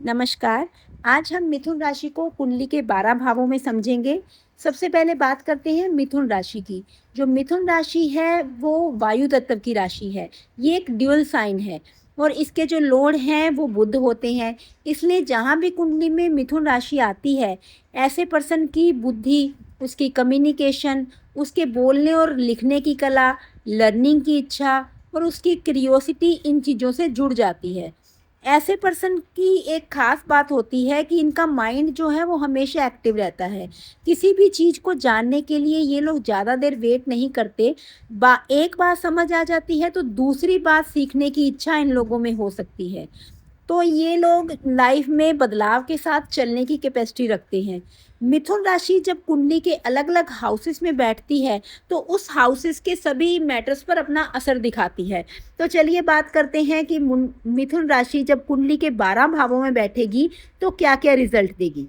नमस्कार। आज हम मिथुन राशि को कुंडली के 12 भावों में समझेंगे। सबसे पहले बात करते हैं मिथुन राशि की। जो मिथुन राशि है वो वायु तत्व की राशि है। ये एक ड्यूल साइन है और इसके जो लॉर्ड हैं वो बुध होते हैं। इसलिए जहाँ भी कुंडली में मिथुन राशि आती है, ऐसे पर्सन की बुद्धि, उसकी कम्युनिकेशन, उसके बोलने और लिखने की कला, लर्निंग की इच्छा और उसकी क्यूरियोसिटी इन चीज़ों से जुड़ जाती है। ऐसे पर्सन की एक ख़ास बात होती है कि इनका माइंड जो है वो हमेशा एक्टिव रहता है। किसी भी चीज़ को जानने के लिए ये लोग ज़्यादा देर वेट नहीं करते। एक बात समझ आ जाती है तो दूसरी बात सीखने की इच्छा इन लोगों में हो सकती है। तो ये लोग लाइफ में बदलाव के साथ चलने की कैपेसिटी रखते हैं। मिथुन राशि जब कुंडली के अलग-अलग हाउसेस में बैठती है, तो उस हाउसेस के सभी मैटर्स पर अपना असर दिखाती है। तो चलिए बात करते हैं कि मिथुन राशि जब कुंडली के 12 भावों में बैठेगी, तो क्या-क्या रिजल्ट देगी।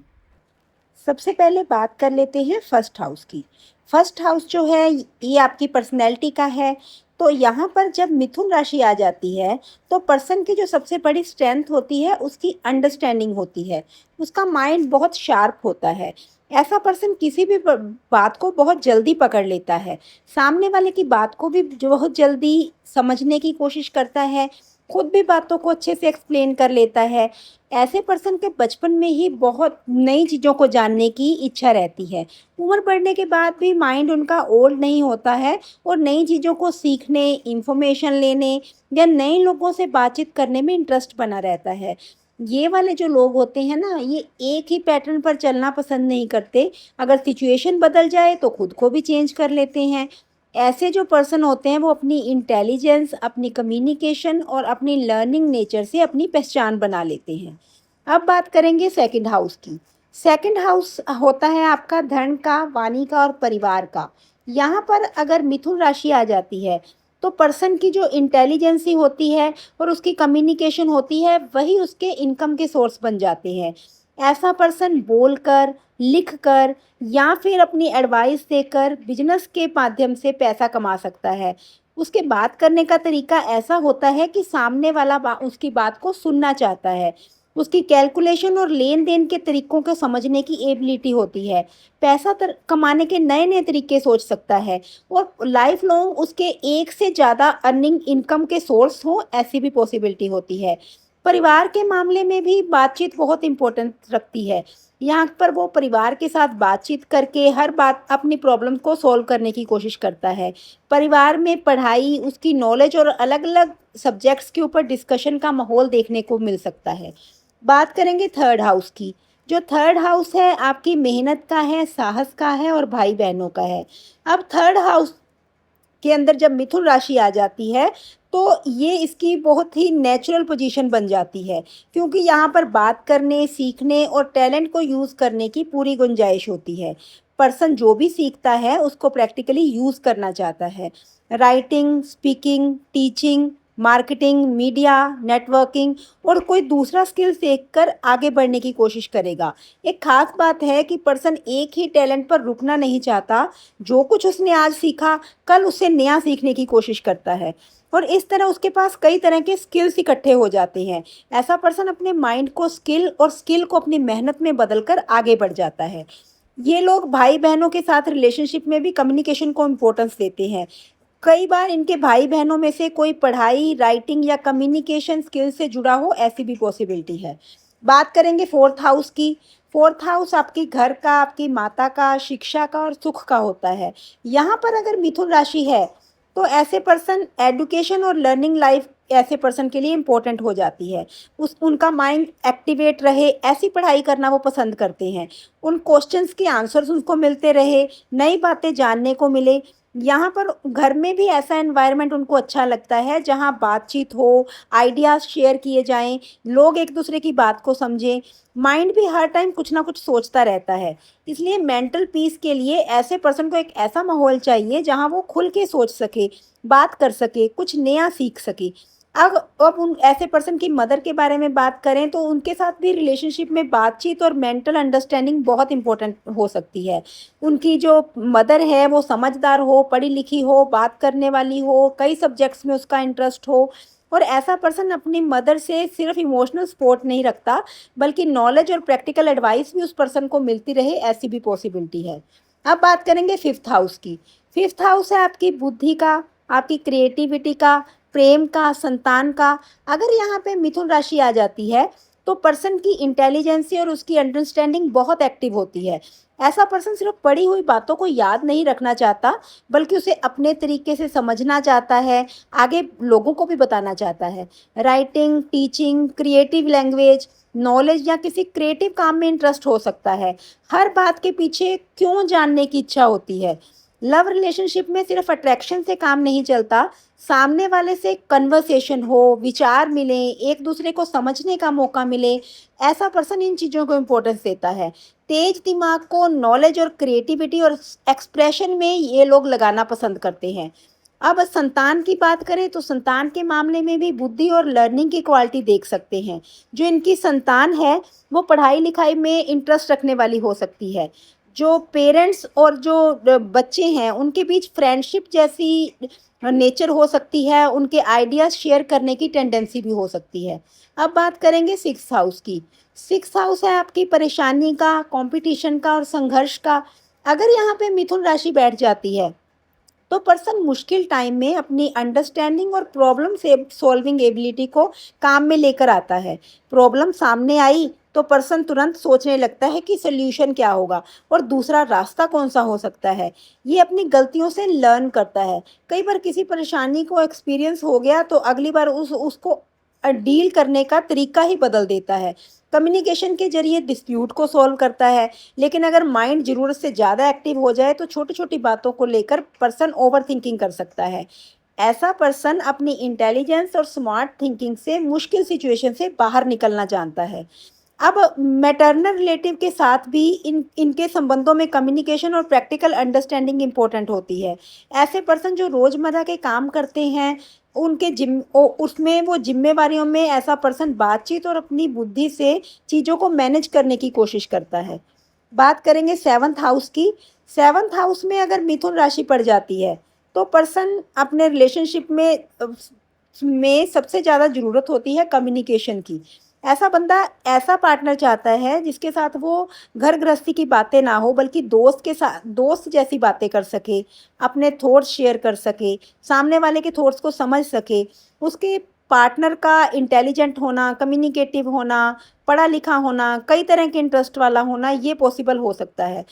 सबसे पहले बात कर लेते हैं फर्स्ट हाउस की। फर्स्ट हाउस जो है ये आपकी पर्सनैलिटी का है। तो यहाँ पर जब मिथुन राशि आ जाती है तो पर्सन की जो सबसे बड़ी स्ट्रेंथ होती है उसकी अंडरस्टैंडिंग होती है। उसका माइंड बहुत शार्प होता है। ऐसा पर्सन किसी भी बात को बहुत जल्दी पकड़ लेता है। सामने वाले की बात को भी जो बहुत जल्दी समझने की कोशिश करता है। खुद भी बातों को अच्छे से एक्सप्लेन कर लेता है। ऐसे पर्सन के बचपन में ही बहुत नई चीज़ों को जानने की इच्छा रहती है। उम्र बढ़ने के बाद भी माइंड उनका ओल्ड नहीं होता है और नई चीज़ों को सीखने, इन्फॉर्मेशन लेने या नए लोगों से बातचीत करने में इंटरेस्ट बना रहता है। ये वाले जो लोग होते हैं ना, ये एक ही पैटर्न पर चलना पसंद नहीं करते। अगर सिचुएशन बदल जाए तो खुद को भी चेंज कर लेते हैं। ऐसे जो पर्सन होते हैं वो अपनी इंटेलिजेंस, अपनी कम्युनिकेशन और अपनी लर्निंग नेचर से अपनी पहचान बना लेते हैं। अब बात करेंगे सेकंड हाउस की। सेकंड हाउस होता है आपका धन का, वाणी का और परिवार का। यहाँ पर अगर मिथुन राशि आ जाती है तो पर्सन की जो इंटेलिजेंसी होती है और उसकी कम्युनिकेशन होती है वही उसके इनकम के सोर्स बन जाते हैं। ऐसा पर्सन बोलकर, लिखकर या फिर अपनी एडवाइस देकर बिजनेस के माध्यम से पैसा कमा सकता है। उसके बात करने का तरीका ऐसा होता है कि सामने वाला उसकी बात को सुनना चाहता है। उसकी कैलकुलेशन और लेन-देन के तरीकों को समझने की एबिलिटी होती है। पैसा कमाने के नए-नए तरीके सोच सकता है और लाइफ लॉन्ग उसके एक से ज़्यादा अर्निंग इनकम के सोर्स हों, ऐसी भी पॉसिबिलिटी होती है। परिवार के मामले में भी बातचीत बहुत इम्पोर्टेंट रखती है। यहाँ पर वो परिवार के साथ बातचीत करके हर बात अपनी प्रॉब्लम को सॉल्व करने की कोशिश करता है। परिवार में पढ़ाई, उसकी नॉलेज और अलग-अलग सब्जेक्ट्स के ऊपर डिस्कशन का माहौल देखने को मिल सकता है। बात करेंगे थर्ड हाउस की। जो थर्ड हाउस है आपकी मेहनत का है, साहस का है और भाई-बहनों का है। अब थर्ड हाउस के अंदर जब मिथुन राशि आ जाती है तो ये इसकी बहुत ही नेचुरल पोजीशन बन जाती है, क्योंकि यहाँ पर बात करने, सीखने और टैलेंट को यूज़ करने की पूरी गुंजाइश होती है। पर्सन जो भी सीखता है उसको प्रैक्टिकली यूज़ करना चाहता है। Writing, speaking, teaching, marketing, media, networking और कोई दूसरा स्किल सीखकर आगे बढ़ने की कोशिश करेगा। एक खास बात है कि पर्सन एक ही टैलेंट पर रुकना नहीं चाहता। जो कुछ उसने आज सीखा, कल उससे नया सीखने की कोशिश करता है और इस तरह उसके पास कई तरह के स्किल्स इकट्ठे हो जाते हैं। ऐसा पर्सन अपने माइंड को स्किल और स्किल को अपनी मेहनत में बदलकर आगे बढ़ जाता है। ये लोग भाई-बहनों के साथ रिलेशनशिप में भी कम्युनिकेशन को इम्पोर्टेंस देते हैं। कई बार इनके भाई-बहनों में से कोई पढ़ाई, राइटिंग या कम्युनिकेशन स्किल से जुड़ा हो, ऐसी भी पॉसिबिलिटी है। बात करेंगे फोर्थ हाउस की। फोर्थ हाउस आपके घर का, आपकी माता का, शिक्षा का और सुख का होता है। यहाँ पर अगर मिथुन राशि है तो ऐसे पर्सन एजुकेशन और लर्निंग लाइफ ऐसे पर्सन के लिए इम्पोर्टेंट हो जाती है। उस उनका माइंड एक्टिवेट रहे, ऐसी पढ़ाई करना वो पसंद करते हैं। उन क्वेश्चंस के आंसर्स उनको मिलते रहे, नई बातें जानने को मिले। यहाँ पर घर में भी ऐसा एनवायरनमेंट उनको अच्छा लगता है जहाँ बातचीत हो, आइडियाज़ शेयर किए जाएँ, लोग एक दूसरे की बात को समझें। माइंड भी हर टाइम कुछ ना कुछ सोचता रहता है। इसलिए मेंटल पीस के लिए ऐसे पर्सन को एक ऐसा माहौल चाहिए जहाँ वो खुल के सोच सके, बात कर सके, कुछ नया सीख सके। अब उन ऐसे पर्सन की मदर के बारे में बात करें तो उनके साथ भी रिलेशनशिप में बातचीत और मेंटल अंडरस्टैंडिंग बहुत इम्पोर्टेंट हो सकती है। उनकी जो मदर है वो समझदार हो, पढ़ी लिखी हो, बात करने वाली हो, कई सब्जेक्ट्स में उसका इंटरेस्ट हो और ऐसा पर्सन अपनी मदर से सिर्फ इमोशनल सपोर्ट नहीं रखता, बल्कि नॉलेज और प्रैक्टिकल एडवाइस भी उस पर्सन को मिलती रहे, ऐसी भी पॉसिबिलिटी है। अब बात करेंगे फिफ्थ हाउस की। फिफ्थ हाउस है आपकी बुद्धि का, आपकी क्रिएटिविटी का, प्रेम का, संतान का। अगर यहाँ पे मिथुन राशि आ जाती है तो पर्सन की इंटेलिजेंसी और उसकी अंडरस्टैंडिंग बहुत एक्टिव होती है। ऐसा पर्सन सिर्फ पढ़ी हुई बातों को याद नहीं रखना चाहता, बल्कि उसे अपने तरीके से समझना चाहता है, आगे लोगों को भी बताना चाहता है। Writing, teaching, creative language, knowledge या किसी क्रिएटिव काम में इंटरेस्ट हो सकता है। हर बात के पीछे क्यों जानने की इच्छा होती है। लव रिलेशनशिप में सिर्फ अट्रैक्शन से काम नहीं चलता, सामने वाले से कन्वर्सेशन हो, विचार मिले, एक दूसरे को समझने का मौका मिले, ऐसा पर्सन इन चीज़ों को इम्पोर्टेंस देता है। तेज दिमाग को नॉलेज और क्रिएटिविटी और एक्सप्रेशन में ये लोग लगाना पसंद करते हैं। अब संतान की बात करें तो संतान के मामले में भी बुद्धि और लर्निंग की क्वालिटी देख सकते हैं। जो इनकी संतान है वो पढ़ाई लिखाई में इंटरेस्ट रखने वाली हो सकती है। जो पेरेंट्स और जो बच्चे हैं उनके बीच फ्रेंडशिप जैसी नेचर हो सकती है, उनके आइडियाज़ शेयर करने की टेंडेंसी भी हो सकती है। अब बात करेंगे सिक्स्थ हाउस की। सिक्स्थ हाउस है आपकी परेशानी का, कंपटीशन का और संघर्ष का। अगर यहाँ पे मिथुन राशि बैठ जाती है तो पर्सन मुश्किल टाइम में अपनी अंडरस्टैंडिंग और प्रॉब्लम से सॉल्विंग एबिलिटी को काम में लेकर आता है। प्रॉब्लम सामने आई तो पर्सन तुरंत सोचने लगता है कि सोल्यूशन क्या होगा और दूसरा रास्ता कौन सा हो सकता है। ये अपनी गलतियों से लर्न करता है। कई बार किसी परेशानी को एक्सपीरियंस हो गया तो अगली बार उसको डील करने का तरीका ही बदल देता है। कम्युनिकेशन के जरिए डिस्प्यूट को सॉल्व करता है। लेकिन अगर माइंड ज़रूरत से ज़्यादा एक्टिव हो जाए तो छोटी छोटी बातों को लेकर पर्सन ओवर थिंकिंग कर सकता है। ऐसा पर्सन अपनी इंटेलिजेंस और स्मार्ट थिंकिंग से मुश्किल सिचुएशन से बाहर निकलना जानता है। अब मैटरनल रिलेटिव के साथ भी इनके संबंधों में कम्युनिकेशन और प्रैक्टिकल अंडरस्टैंडिंग इम्पोर्टेंट होती है। ऐसे पर्सन जो रोज़मर्रा के काम करते हैं उनके उसमें वो जिम्मेवारियों में ऐसा पर्सन बातचीत और अपनी बुद्धि से चीज़ों को मैनेज करने की कोशिश करता है। बात करेंगे सेवन्थ हाउस की। सेवन्थ हाउस में अगर मिथुन राशि पड़ जाती है तो पर्सन अपने रिलेशनशिप में सबसे ज़्यादा ज़रूरत होती है कम्युनिकेशन की। ऐसा बंदा ऐसा पार्टनर चाहता है जिसके साथ वो घर गृहस्थी की बातें ना हो, बल्कि दोस्त जैसी बातें कर सके, अपने थॉट्स शेयर कर सके, सामने वाले के थॉट्स को समझ सके। उसके पार्टनर का इंटेलिजेंट होना, कम्युनिकेटिव होना, पढ़ा लिखा होना, कई तरह के इंटरेस्ट वाला होना, ये पॉसिबल हो सकता है।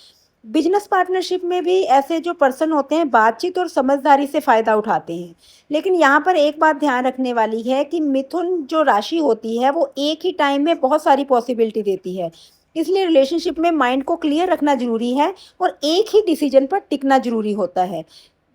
बिजनेस पार्टनरशिप में भी ऐसे जो पर्सन होते हैं बातचीत और समझदारी से फ़ायदा उठाते हैं। लेकिन यहाँ पर एक बात ध्यान रखने वाली है कि मिथुन जो राशि होती है वो एक ही टाइम में बहुत सारी पॉसिबिलिटी देती है। इसलिए रिलेशनशिप में माइंड को क्लियर रखना ज़रूरी है और एक ही डिसीजन पर टिकना ज़रूरी होता है।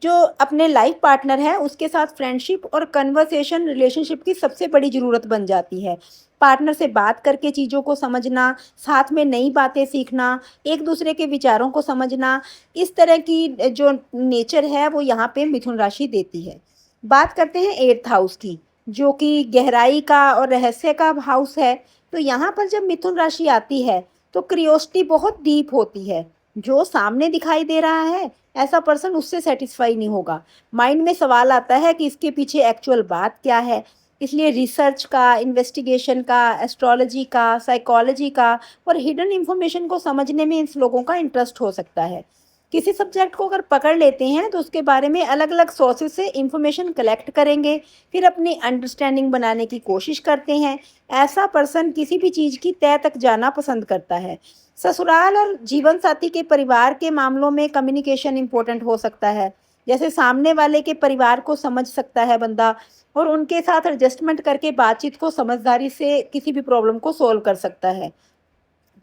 जो अपने लाइफ पार्टनर है उसके साथ फ्रेंडशिप और कन्वर्सेशन रिलेशनशिप की सबसे बड़ी ज़रूरत बन जाती है। पार्टनर से बात करके चीज़ों को समझना, साथ में नई बातें सीखना, एक दूसरे के विचारों को समझना, इस तरह की जो नेचर है वो यहाँ पे मिथुन राशि देती है। बात करते हैं एट्थ हाउस की, जो कि गहराई का और रहस्य का हाउस है। तो यहाँ पर जब मिथुन राशि आती है तो क्रियोसिटी बहुत डीप होती है। जो सामने दिखाई दे रहा है ऐसा पर्सन उससे सेटिस्फाई नहीं होगा। माइंड में सवाल आता है कि इसके पीछे एक्चुअल बात क्या है। इसलिए रिसर्च का, इन्वेस्टिगेशन का, एस्ट्रोलॉजी का, साइकोलॉजी का और हिडन इन्फॉर्मेशन को समझने में इन लोगों का इंटरेस्ट हो सकता है। किसी सब्जेक्ट को अगर पकड़ लेते हैं तो उसके बारे में अलग अलग सोर्सेज से इंफॉर्मेशन कलेक्ट करेंगे, फिर अपनी अंडरस्टैंडिंग बनाने की कोशिश करते हैं। ऐसा पर्सन किसी भी चीज़ की तह तक जाना पसंद करता है। ससुराल और जीवन साथी के परिवार के मामलों में कम्युनिकेशन इम्पोर्टेंट हो सकता है। जैसे सामने वाले के परिवार को समझ सकता है बंदा और उनके साथ एडजस्टमेंट करके बातचीत को समझदारी से किसी भी प्रॉब्लम को सॉल्व कर सकता है।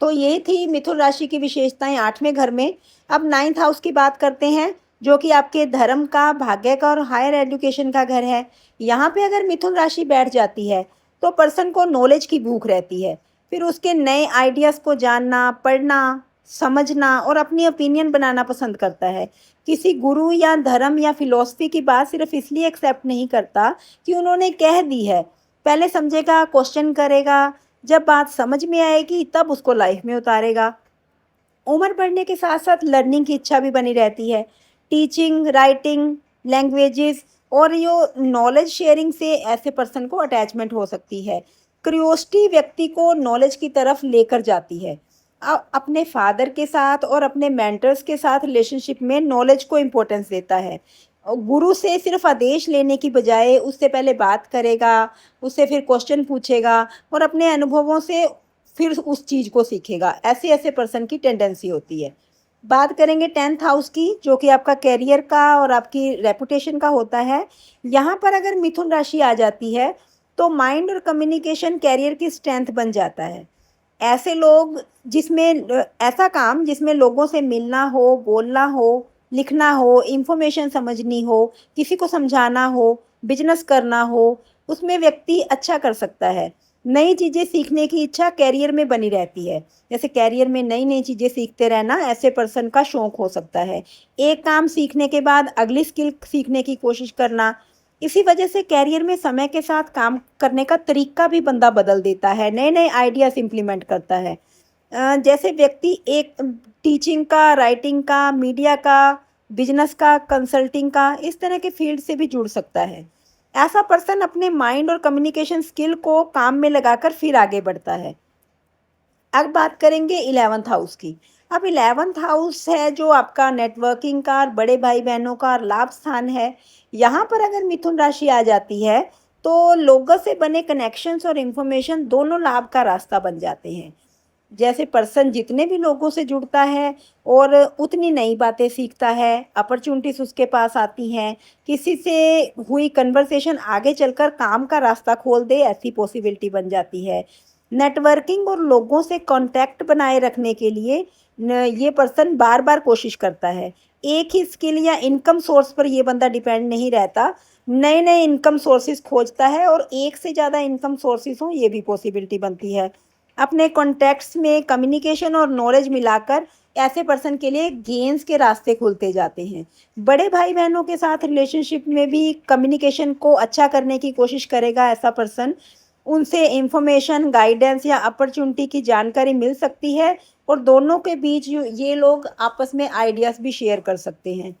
तो ये थी मिथुन राशि की विशेषताएं आठवें घर में। अब नाइन्थ हाउस की बात करते हैं, जो कि आपके धर्म का, भाग्य का और हायर एजुकेशन का घर है। यहाँ पे अगर मिथुन राशि बैठ जाती है तो पर्सन को नॉलेज की भूख रहती है। फिर उसके नए आइडियाज़ को जानना, पढ़ना, समझना और अपनी ओपिनियन बनाना पसंद करता है। किसी गुरु या धर्म या फिलॉसफी की बात सिर्फ इसलिए एक्सेप्ट नहीं करता कि उन्होंने कह दी है। पहले समझेगा, क्वेश्चन करेगा, जब बात समझ में आएगी तब उसको लाइफ में उतारेगा। उम्र बढ़ने के साथ साथ लर्निंग की इच्छा भी बनी रहती है। टीचिंग, राइटिंग, लैंग्वेजेस और यो नॉलेज शेयरिंग से ऐसे पर्सन को अटैचमेंट हो सकती है। क्यूरियोसिटी व्यक्ति को नॉलेज की तरफ लेकर जाती है। अपने फादर के साथ और अपने मेंटर्स के साथ रिलेशनशिप में नॉलेज को इम्पोर्टेंस देता है। गुरु से सिर्फ आदेश लेने की बजाय उससे पहले बात करेगा, उससे फिर क्वेश्चन पूछेगा और अपने अनुभवों से फिर उस चीज़ को सीखेगा। ऐसे ऐसे पर्सन की टेंडेंसी होती है। बात करेंगे 10th हाउस की, जो कि आपका करियर का और आपकी रेपुटेशन का होता है। यहाँ पर अगर मिथुन राशि आ जाती है तो माइंड और कम्युनिकेशन करियर की स्ट्रेंथ बन जाता है। ऐसे लोग जिसमें ऐसा काम जिसमें लोगों से मिलना हो, बोलना हो, लिखना हो, इंफॉर्मेशन समझनी हो, किसी को समझाना हो, बिजनेस करना हो, उसमें व्यक्ति अच्छा कर सकता है। नई चीज़ें सीखने की इच्छा करियर में बनी रहती है। जैसे करियर में नई नई चीज़ें सीखते रहना ऐसे पर्सन का शौक हो सकता है। एक काम सीखने के बाद अगली स्किल सीखने की कोशिश करना। इसी वजह से करियर में समय के साथ काम करने का तरीका भी बंदा बदल देता है, नए नए आइडियाज़ इम्प्लीमेंट करता है। जैसे व्यक्ति एक टीचिंग का, राइटिंग का, मीडिया का, बिजनेस का, कंसल्टिंग का, इस तरह के फील्ड से भी जुड़ सकता है। ऐसा पर्सन अपने माइंड और कम्युनिकेशन स्किल को काम में लगाकर फिर आगे बढ़ता है। अब बात करेंगे 11th हाउस की। अब 11th हाउस है जो आपका नेटवर्किंग का और बड़े भाई बहनों का लाभ स्थान है। यहाँ पर अगर मिथुन राशि आ जाती है तो लोगों से बने कनेक्शंस और इन्फॉर्मेशन दोनों लाभ का रास्ता बन जाते हैं। जैसे पर्सन जितने भी लोगों से जुड़ता है और उतनी नई बातें सीखता है, अपॉर्चुनिटीज उसके पास आती हैं। किसी से हुई कन्वर्सेशन आगे चलकर काम का रास्ता खोल दे, ऐसी पॉसिबिलिटी बन जाती है। नेटवर्किंग और लोगों से कांटेक्ट बनाए रखने के लिए ये पर्सन बार बार कोशिश करता है। एक ही स्किल या इनकम सोर्स पर ये बंदा डिपेंड नहीं रहता, नए नए इनकम सोर्सेज खोजता है और एक से ज़्यादा इनकम सोर्सेज हों, ये भी पॉसिबिलिटी बनती है। अपने कॉन्टैक्ट्स में कम्युनिकेशन और नॉलेज मिलाकर ऐसे पर्सन के लिए गेन्स के रास्ते खुलते जाते हैं। बड़े भाई बहनों के साथ रिलेशनशिप में भी कम्युनिकेशन को अच्छा करने की कोशिश करेगा ऐसा पर्सन। उनसे इंफॉर्मेशन, गाइडेंस या अपॉर्चुनिटी की जानकारी मिल सकती है और दोनों के बीच ये लोग आपस में आइडियाज़ भी शेयर कर सकते हैं।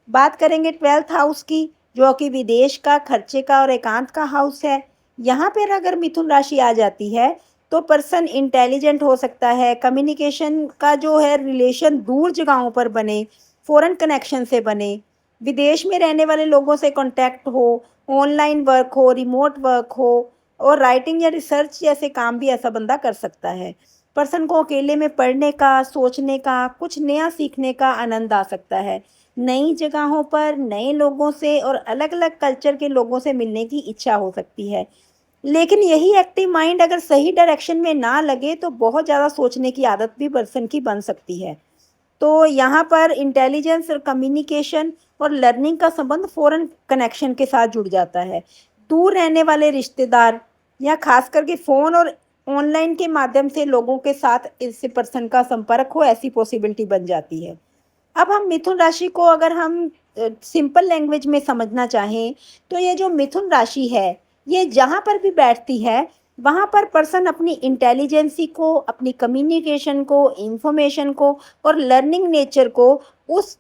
बात करेंगे 12th हाउस की, जो कि विदेश का, खर्चे का और एकांत का हाउस है। यहाँ पर अगर मिथुन राशि आ जाती है तो पर्सन इंटेलिजेंट हो सकता है। कम्युनिकेशन का जो है रिलेशन दूर जगहों पर बने, फॉरेन कनेक्शन से बने, विदेश में रहने वाले लोगों से कांटेक्ट हो, ऑनलाइन वर्क हो, रिमोट वर्क हो और राइटिंग या रिसर्च जैसे काम भी ऐसा बंदा कर सकता है। पर्सन को अकेले में पढ़ने का, सोचने का, कुछ नया सीखने का आनंद आ सकता है। नई जगहों पर नए लोगों से और अलग अलग कल्चर के लोगों से मिलने की इच्छा हो सकती है। लेकिन यही एक्टिव माइंड अगर सही डायरेक्शन में ना लगे तो बहुत ज़्यादा सोचने की आदत भी पर्सन की बन सकती है। तो यहाँ पर इंटेलिजेंस और कम्युनिकेशन और लर्निंग का संबंध फॉरेन कनेक्शन के साथ जुड़ जाता है। दूर रहने वाले रिश्तेदार या खास करके फ़ोन और ऑनलाइन के माध्यम से लोगों के साथ इस पर्सन का संपर्क हो, ऐसी पॉसिबिलिटी बन जाती है। अब हम मिथुन राशि को अगर हम सिंपल लैंग्वेज में समझना चाहें तो ये जो मिथुन राशि है, ये जहाँ पर भी बैठती है वहाँ पर पर्सन अपनी इंटेलिजेंसी को, अपनी कम्युनिकेशन को, इंफॉर्मेशन को और लर्निंग नेचर को उस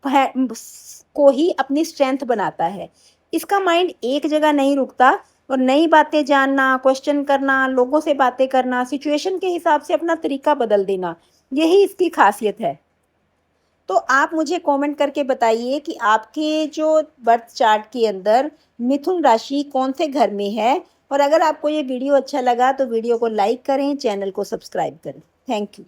को ही अपनी स्ट्रेंथ बनाता है। इसका माइंड एक जगह नहीं रुकता और नई बातें जानना, क्वेश्चन करना, लोगों से बातें करना, सिचुएशन के हिसाब से अपना तरीका बदल देना, यही इसकी खासियत है। तो आप मुझे कमेंट करके बताइए कि आपके जो बर्थ चार्ट के अंदर मिथुन राशि कौन से घर में है। और अगर आपको ये वीडियो अच्छा लगा तो वीडियो को लाइक करें, चैनल को सब्सक्राइब करें। Thank you.